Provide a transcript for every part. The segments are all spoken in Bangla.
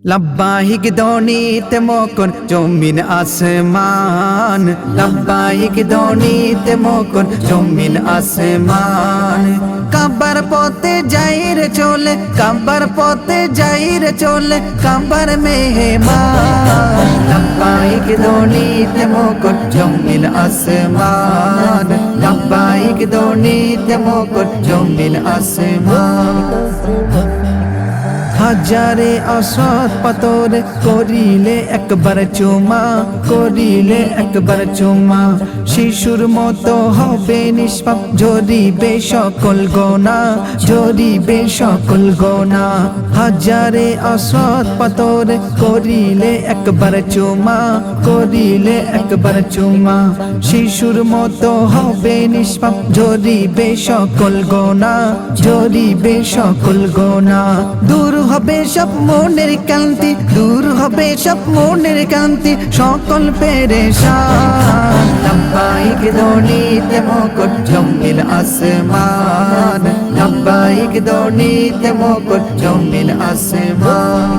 लब्बाइक ध्वनित मोकन जमीन आसमान, लब्बाइक ध्वनित मोकन जमीन आसमान। काबर पोते जाइर चोले, काबर पोते जाइर चोले, काबर मेहमान। लब्बाइक ध्वनित मोकन जमीन आसमान, लब्बाइक ध्वनित मोकन जमीन आसमान। হাজারে অসৎ পাথর করিলে একবার চুমা, করিলে একবার চুমা। শিশুর মতো হবে নিষ্পাপ, ঝরিবে সকল গোনা, ঝরিবে সকল গোনা। হাজারে অসৎ পাথর করিলে একবার চুমা, করিলে একবার চুমা। শিশুর মতো হবে নিষ্পাপ, ঝরিবে সকল গোনা, ঝরিবে সকল গোনা। দূর হবে সব মনের কান্তি, দূর হবে সব মনের কান্তি, সকল পেরেশান। লব্বাইক ধ্বনিতে মুকুট জমিল আসমান, লব্বাইক ধ্বনিতে মুকুট জমিল আসমান।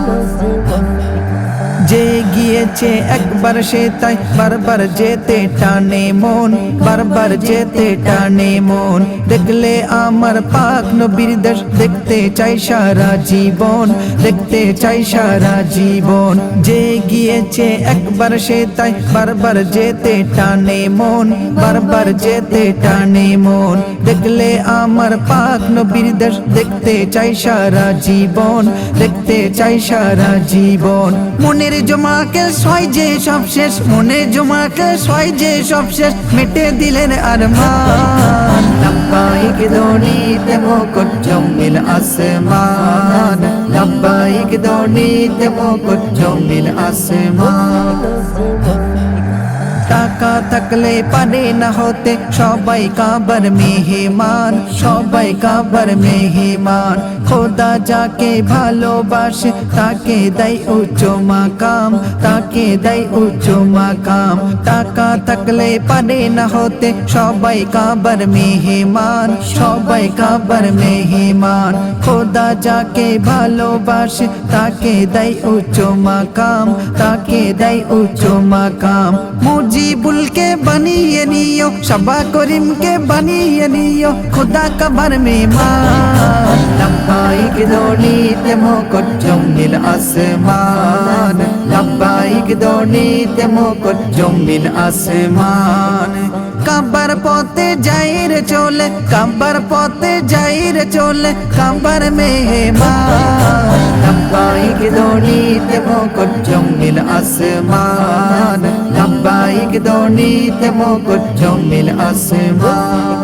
যে গিয়েছে একবার সে তাই বারবার যেতে টানে মন, বারবার যেতে টানে মন। দেখলে আমার পাক নবীর দেশ দেখতে চাই সারা জীবন, দেখতে চাই সারা জীবন। যে গিয়েছে একবার সে তাই বারবার যেতে টানে মন, বারবার যেতে টানে মন। দেখলে আমার পাক নবীর দেশ দেখতে চাই সারা জীবন, দেখতে চাই সারা জীবন। মনের জমাকে সয় যে সব শেষ, মনে জমাকে সয় যে সব শেষ, মেটে দিলেন আরমান। লব্বাইক ধ্বনিতে মুকুট জমিল আসমান, লব্বাইক ধ্বনিতে মুকুট জমিল আসমান। টাকা থাকলে পারে না হতে সবাই কাবার মেহমান, সবাই কাবার মেহমান। খোদা যাকে ভালোবাসে তাকে দেয় উচ্চ মাকাম, তাকে দেয় উচ্চ মাকাম। টাকা থাকলে পারে না হতে সবাই কাবার মেহমান, সবাই কাবার মেহমান। খোদা যাকে ভালোবাসে তাকে দেয় উচ্চ মাকাম, তাকে দেয় উচ্চ মাকাম। মুজিবুলকে বানিয়ে নিও, শাবা করিমকে বানিয়ে নিও, খোদা কাবার মেহমান। লব্বাইক ধ্বনিতে মুকুট জমিল আসমান, লব্বাইক ধ্বনিতে মুকুট জমিল আসমান। কাবার পথে যাইরে চলে, কাবার পথে যাইরে চলে, কাবার মেহমান। লব্বাইক ধ্বনিতে মুকুট জমিল আসমান, লব্বাইক ধ্বনিতে মুকুট জমিল আসমান।